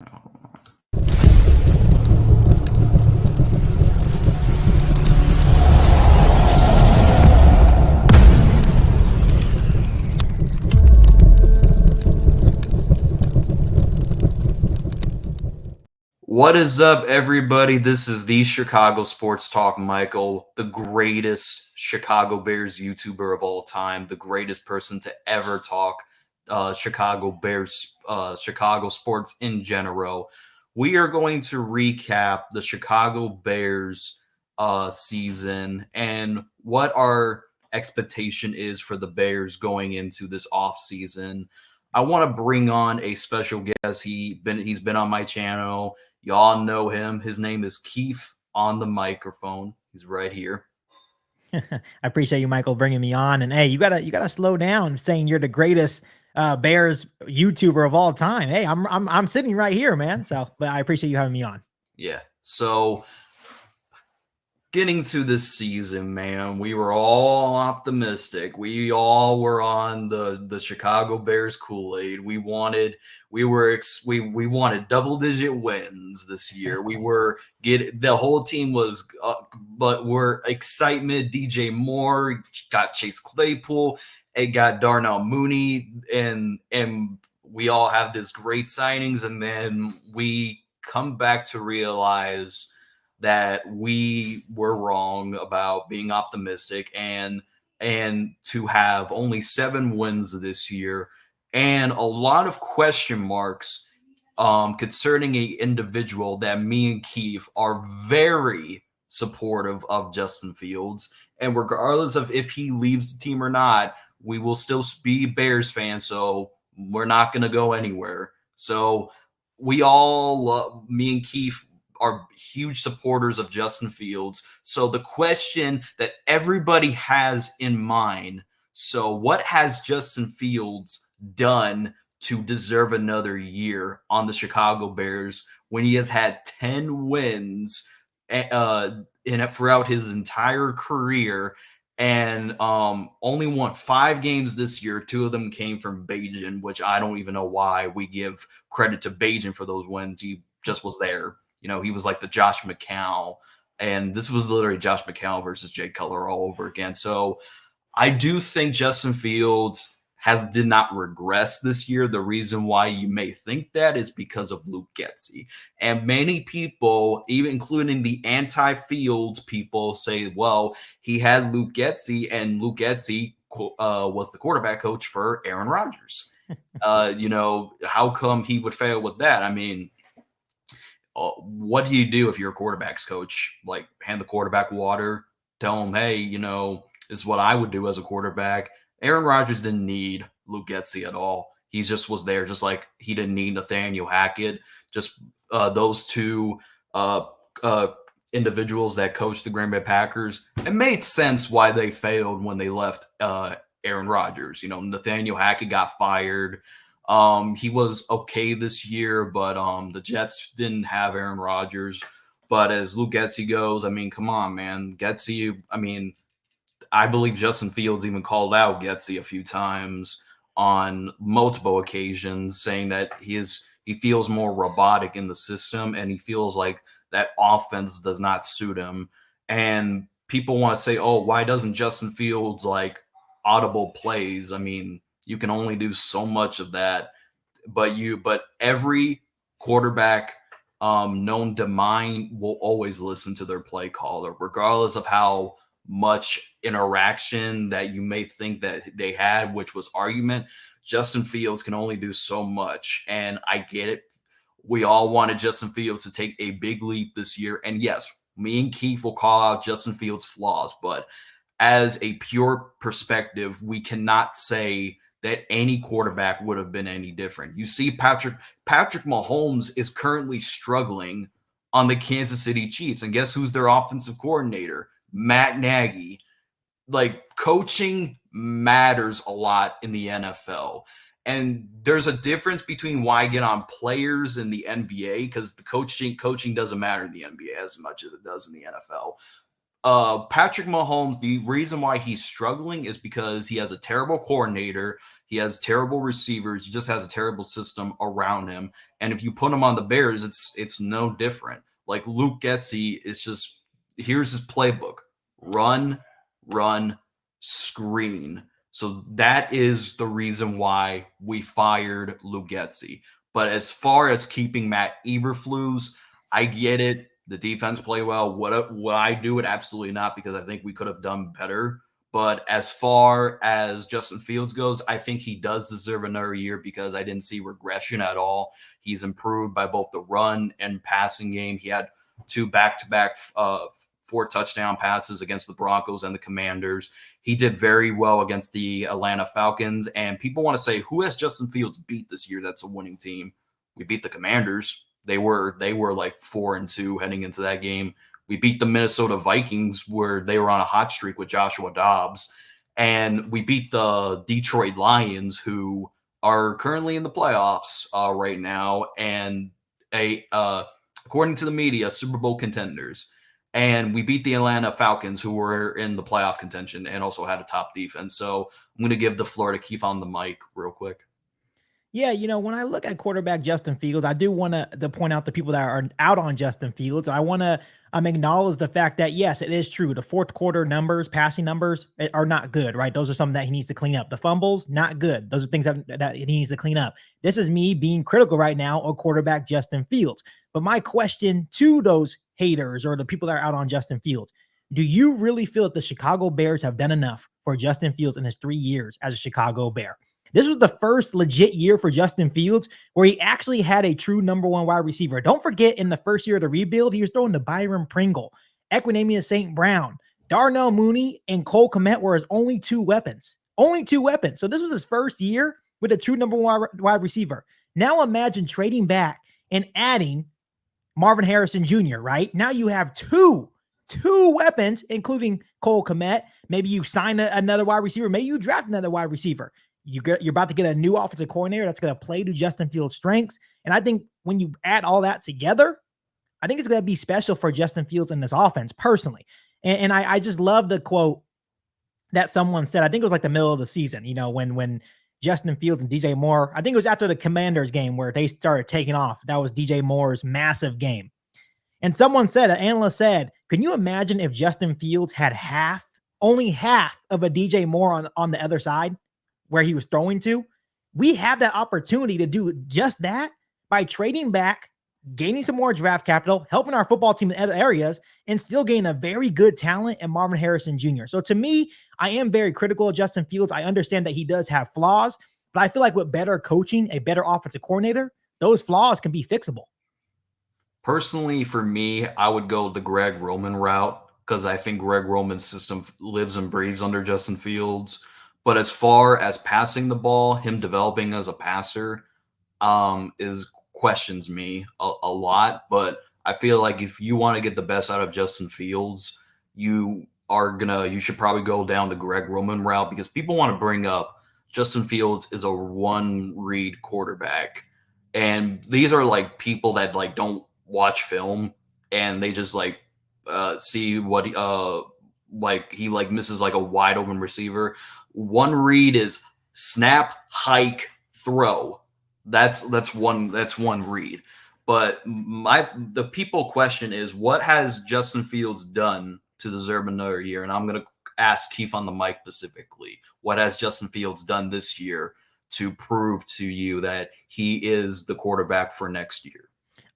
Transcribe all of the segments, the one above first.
What is up, everybody? This is the Chicago Sports Talk, Michael, the greatest Chicago Bears YouTuber of all time, the greatest person to ever talk Chicago Bears, Chicago sports in general. We are going to recap the Chicago Bears season and what our expectation is for the Bears going into this offseason. I want to bring on a special guest. He's been on my channel. Y'all know him. His name is Keiq on the microphone. He's right here. I appreciate you, Michael, bringing me on. And hey, you gotta slow down saying you're the greatest Bears YouTuber of all time. Hey, I'm sitting right here, man. So, but I appreciate you having me on. Yeah. So getting to this season, man, we were all optimistic. We all were on the Chicago Bears Kool-Aid. We wanted we wanted double-digit wins this year. We were the whole team was but we're excitement. DJ Moore got Chase Claypool, it got Darnell Mooney, and we all have this great signings, and then we come back to realize that we were wrong about being optimistic, and to have only 7 wins this year and a lot of question marks concerning a individual that me and Keith are very supportive of, Justin Fields. And regardless of if he leaves the team or not, we will still be Bears fans, so we're not going to go anywhere. So we all love, me and Keith are huge supporters of Justin Fields. So the question that everybody has in mind, so what has Justin Fields done to deserve another year on the Chicago Bears when he has had 10 wins throughout his entire career, and only won 5 games this year? 2 of them came from Bajan, which I don't even know why we give credit to Bajan for those wins. He just was there. You know, he was like the Josh McCown, and this was literally Josh McCown versus Jay Cutler all over again. So I do think Justin Fields did not regress this year. The reason why you may think that is because of Luke Getsy. And many people, even including the anti-Fields people, say, well, he had Luke Getsy, and Luke Getsy was the quarterback coach for Aaron Rodgers. You know, how come he would fail with that? I mean, what do you do if you're a quarterback's coach? Like, hand the quarterback water, tell him, hey, you know, this is what I would do as a quarterback. Aaron Rodgers didn't need Luke Getsy at all. He just was there, just like he didn't need Nathaniel Hackett. Just those two individuals that coached the Green Bay Packers. It made sense why they failed when they left Aaron Rodgers. You know, Nathaniel Hackett got fired. He was okay this year, but the Jets didn't have Aaron Rodgers. But as Luke Getsy goes, I mean, come on, man. Getsy, I mean, I believe Justin Fields even called out Getsy a few times on multiple occasions, saying that he feels more robotic in the system, and he feels like that offense does not suit him. And people want to say, oh, why doesn't Justin Fields like audible plays? I mean, you can only do so much of that, but every quarterback known to mind will always listen to their play caller, regardless of how much interaction that you may think that they had, which was argument. Justin Fields can only do so much, and I get it. We all wanted Justin Fields to take a big leap this year, and yes, me and Keith will call out Justin Fields' flaws, but as a pure perspective, we cannot say that any quarterback would have been any different. You see, Patrick Mahomes is currently struggling on the Kansas City Chiefs, and guess who's their offensive coordinator? Matt Nagy. Like, coaching matters a lot in the NFL. And there's a difference between why I get on players in the NBA, because the coaching doesn't matter in the NBA as much as it does in the NFL. Patrick Mahomes, the reason why he's struggling is because he has a terrible coordinator, he has terrible receivers, he just has a terrible system around him. And if you put him on the Bears, it's no different. Like Luke Getsy is just here's his playbook: run, run, screen. So that is the reason why we fired Luke Getsy. But as far as keeping Matt Eberflus, I get it. The defense play well. Would I do it? Absolutely not, because I think we could have done better. But as far as Justin Fields goes, I think he does deserve another year because I didn't see regression at all. He's improved by both the run and passing game. He had two back-to-back 4 touchdown passes against the Broncos and the Commanders. He did very well against the Atlanta Falcons. And people want to say, who has Justin Fields beat this year that's a winning team? We beat the Commanders. They were like 4-2 heading into that game. We beat the Minnesota Vikings where they were on a hot streak with Joshua Dobbs, and we beat the Detroit Lions, who are currently in the playoffs right now, and according to the media, Super Bowl contenders. And we beat the Atlanta Falcons, who were in the playoff contention and also had a top defense. So I'm going to give the floor to Keiq on the mic real quick. Yeah, when I look at quarterback Justin Fields, I do want to point out the people that are out on Justin Fields. I want to acknowledge the fact that, yes, it is true. The fourth quarter numbers, passing numbers are not good, right? Those are something that he needs to clean up. The fumbles, not good. Those are things that he needs to clean up. This is me being critical right now of quarterback Justin Fields. But my question to those haters or the people that are out on Justin Fields, do you really feel that the Chicago Bears have done enough for Justin Fields in his 3 years as a Chicago Bear? This was the first legit year for Justin Fields where he actually had a true number one wide receiver. Don't forget, in the first year of the rebuild, he was throwing to Byron Pringle, Equinemius St. Brown, Darnell Mooney, and Cole Kmet were his only 2 weapons. Only 2 weapons. So this was his first year with a true number one wide receiver. Now imagine trading back and adding Marvin Harrison Jr., right? Now you have two weapons, including Cole Kmet. Maybe you sign another wide receiver. Maybe you draft another wide receiver. You're about to get a new offensive coordinator that's going to play to Justin Fields' strengths. And I think when you add all that together, I think it's going to be special for Justin Fields in this offense personally. And I just love the quote that someone said. I think it was like the middle of the season, when Justin Fields and DJ Moore, I think it was after the Commanders game where they started taking off. That was DJ Moore's massive game. And someone said, an analyst said, can you imagine if Justin Fields had only half of a DJ Moore on the other side where he was throwing to? We have that opportunity to do just that by trading back, gaining some more draft capital, helping our football team in other areas, and still gaining a very good talent in Marvin Harrison Jr. So to me, I am very critical of Justin Fields. I understand that he does have flaws, but I feel like with better coaching, a better offensive coordinator, those flaws can be fixable. Personally, for me, I would go the Greg Roman route because I think Greg Roman's system lives and breathes under Justin Fields. But as far as passing the ball, him developing as a passer is questions me a lot. But I feel like if you want to get the best out of Justin Fields, you should probably go down the Greg Roman route, because people want to bring up Justin Fields is a one read quarterback. And these are like people that like don't watch film and they just like see what he misses like a wide open receiver. One read is snap, hike, throw. That's one read. But the people question is, what has Justin Fields done to deserve another year? And I'm going to ask Keiq on the mic specifically. What has Justin Fields done this year to prove to you that he is the quarterback for next year?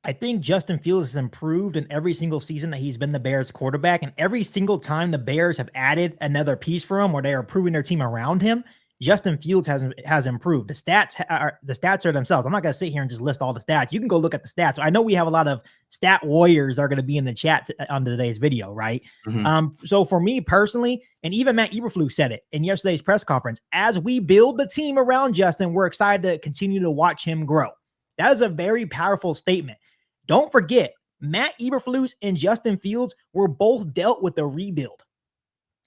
I think Justin Fields has improved in every single season that he's been the Bears quarterback. And every single time the Bears have added another piece for him or they are improving their team around him, Justin Fields has improved. The stats are themselves. I'm not going to sit here and just list all the stats. You can go look at the stats. I know we have a lot of stat warriors are going to be in the chat on today's video, right? Mm-hmm. So for me personally, and even Matt Eberflus said it in yesterday's press conference, as we build the team around Justin, we're excited to continue to watch him grow. That is a very powerful statement. Don't forget, Matt Eberflus and Justin Fields were both dealt with a rebuild.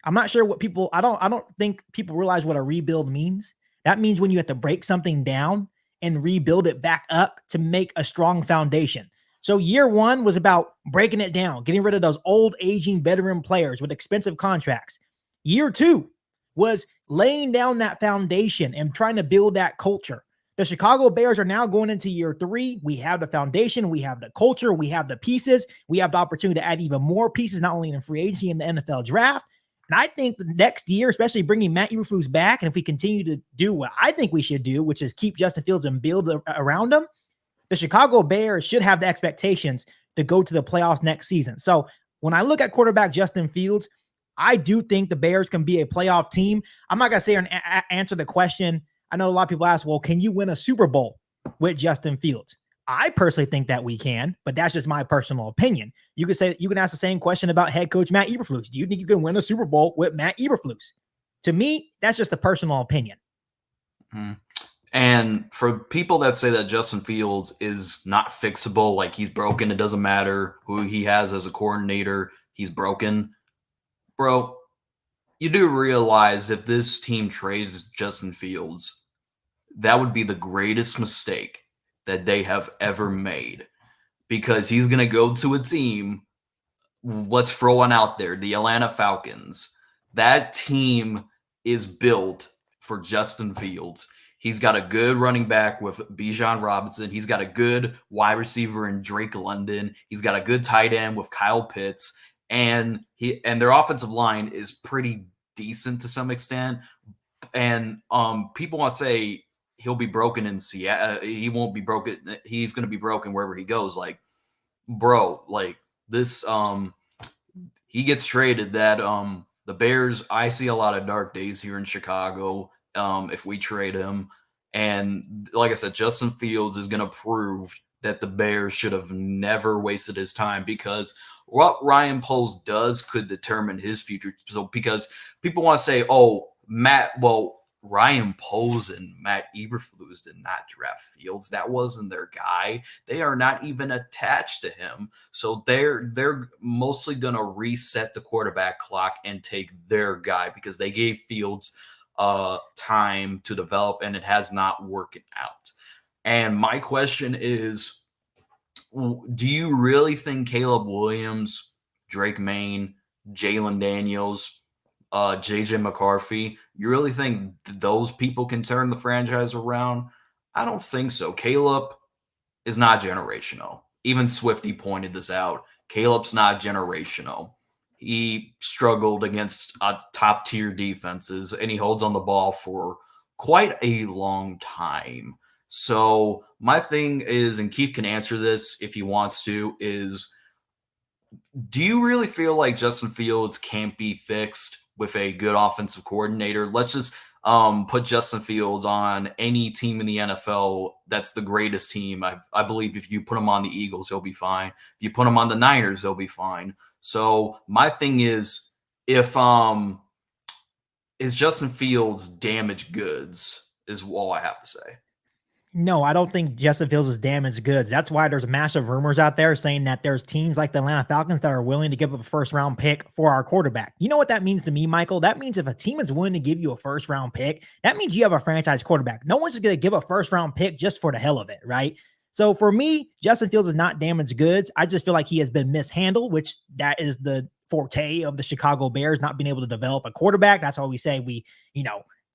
I'm not sure what I don't think people realize what a rebuild means. That means when you have to break something down and rebuild it back up to make a strong foundation. So year one was about breaking it down, getting rid of those old aging veteran players with expensive contracts. Year two was laying down that foundation and trying to build that culture. The Chicago Bears are now going into year three. We have the foundation, we have the culture, we have the pieces, we have the opportunity to add even more pieces, not only in free agency and the NFL draft. And I think the next year, especially bringing Matt Eberflus back, and if we continue to do what I think we should do, which is keep Justin Fields and build around him, the Chicago Bears should have the expectations to go to the playoffs next season. So when I look at quarterback Justin Fields, I do think the Bears can be a playoff team. I'm not going to say and answer the question. I know a lot of people ask, well, can you win a Super Bowl with Justin Fields? I personally think that we can, but that's just my personal opinion. You can ask the same question about head coach Matt Eberflus. Do you think you can win a Super Bowl with Matt Eberflus? To me, that's just a personal opinion. Mm. And for people that say that Justin Fields is not fixable, like he's broken, it doesn't matter who he has as a coordinator, he's broken. Bro, you do realize if this team trades Justin Fields, that would be the greatest mistake that they have ever made, because he's going to go to a team, let's throw one out there, the Atlanta Falcons. That team is built for Justin Fields. He's got a good running back with Bijan Robinson. He's got a good wide receiver in Drake London. He's got a good tight end with Kyle Pitts. And their offensive line is pretty decent to some extent. And people want to say he'll be broken in Seattle. He won't be broken. He's going to be broken wherever he goes. Like, bro, like this, he gets traded. That the Bears, I see a lot of dark days here in Chicago. If we trade him, and like I said, Justin Fields is going to prove that the Bears should have never wasted his time, because what Ryan Poles does could determine his future. So because people want to say, oh, Ryan Poles and Matt Eberflus did not draft Fields. That wasn't their guy. They are not even attached to him. So they're mostly going to reset the quarterback clock and take their guy, because they gave Fields time to develop, and it has not worked out. And my question is, do you really think Caleb Williams, Drake Maye, Jalen Daniels, JJ McCarthy, you really think those people can turn the franchise around? I don't think so. Caleb is not generational. Even Swifty pointed this out. Caleb's not generational. He struggled against top tier defenses, and he holds on the ball for quite a long time. So my thing is, and Keiq can answer this if he wants to, is, do you really feel like Justin Fields can't be fixed with a good offensive coordinator? Let's just put Justin Fields on any team in the NFL that's the greatest team. I believe if you put him on the Eagles, he'll be fine. If you put him on the Niners, he'll be fine. So my thing is, if is Justin Fields damaged goods, is all I have to say. No, I don't think Justin Fields is damaged goods. That's why there's massive rumors out there saying that there's teams like the Atlanta Falcons that are willing to give up a first-round pick for our quarterback. You know what that means to me, Michael? That means if a team is willing to give you a first-round pick, that means you have a franchise quarterback. No one's just going to give a first-round pick just for the hell of it, right? So for me, Justin Fields is not damaged goods. I just feel like he has been mishandled, which that is the forte of the Chicago Bears, not being able to develop a quarterback. That's why we say we,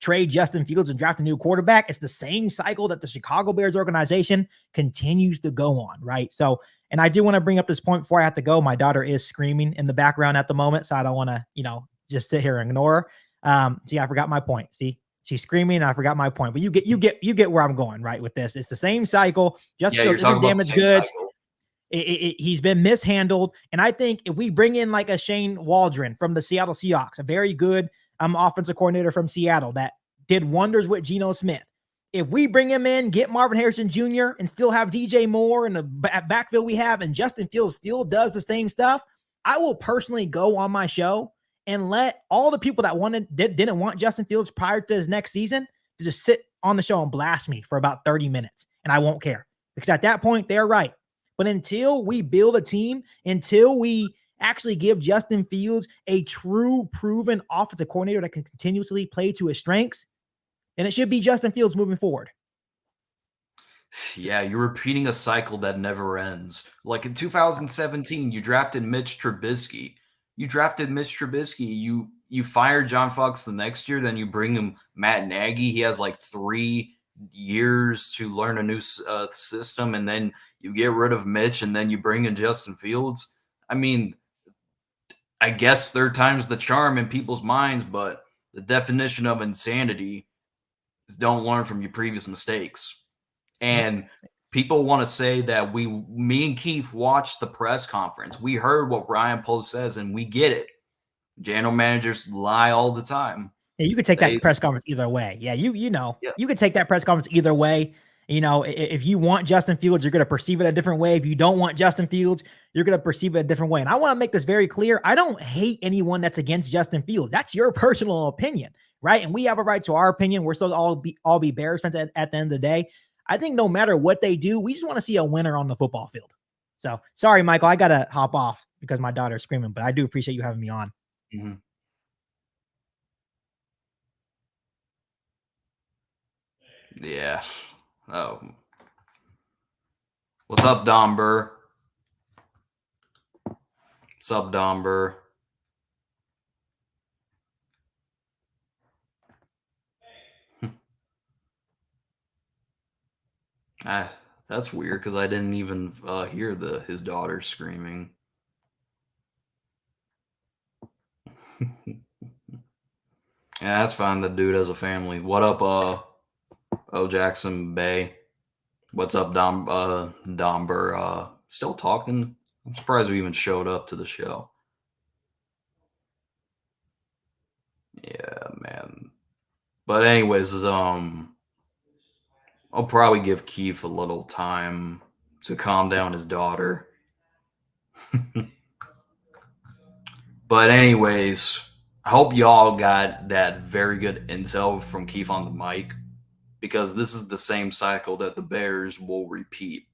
trade Justin Fields and draft a new quarterback. It's the same cycle that the Chicago Bears organization continues to go on, right? So, and I do want to bring up this point before I have to go. My daughter is screaming in the background at the moment, so I don't want to, just sit here and ignore her. See, I forgot my point. See, she's screaming, and I forgot my point. But you get where I'm going, right, with this. It's the same cycle. Justin Fields isn't damaged goods. He's been mishandled, and I think if we bring in like a Shane Waldron from the Seattle Seahawks, a very good offensive coordinator from Seattle that did wonders with Geno Smith. If we bring him in, get Marvin Harrison Jr. and still have DJ Moore in the backfield we have, and Justin Fields still does the same stuff, I will personally go on my show and let all the people that didn't want Justin Fields prior to his next season to just sit on the show and blast me for about 30 minutes, and I won't care, because at that point, they're right. But until we build a team, until we actually give Justin Fields a true proven offensive coordinator that can continuously play to his strengths, then it should be Justin Fields moving forward. Yeah, you're repeating a cycle that never ends. Like in 2017, you drafted Mitch Trubisky. You fire John Fox the next year, then you bring him Matt Nagy. He has like 3 years to learn a new system, and then you get rid of Mitch, and then you bring in Justin Fields. I mean, I guess third time's the charm in people's minds, but the definition of insanity is don't learn from your previous mistakes. Yep. And people want to say that me and Keith watched the press conference. We heard what Ryan Post says, and we get it. General managers lie all the time. Yeah, you could take They, that press conference either way. Yeah, yeah, you could take that press conference either way. If you want Justin Fields, you're going to perceive it a different way. If you don't want Justin Fields, you're going to perceive it a different way. And I want to make this very clear. I don't hate anyone that's against Justin Fields. That's your personal opinion, right? And we have a right to our opinion. We're supposed to all be Bears fans at the end of the day. I think no matter what they do, we just want to see a winner on the football field. So sorry, Michael, I got to hop off because my daughter's screaming, but I do appreciate you having me on. mhm. Yeah. Oh, what's up, Don Burr? What's up, Don Burr? Ah, that's weird because I didn't even hear his daughter screaming. Yeah, that's fine. The dude has a family. What up, Jackson Bay? What's up, Dom Burr? Still talking? I'm surprised we even showed up to the show. Yeah, man. But anyways, I'll probably give Keith a little time to calm down his daughter. But anyways, I hope y'all got that very good intel from Keith on the mic because this is the same cycle that the Bears will repeat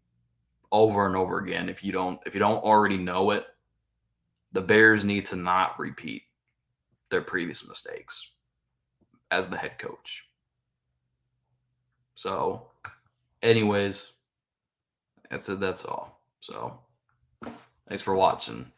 over and over again. If you don't already know it, the Bears need to not repeat their previous mistakes as the head coach. So, anyways, that's it. That's all. So, thanks for watching.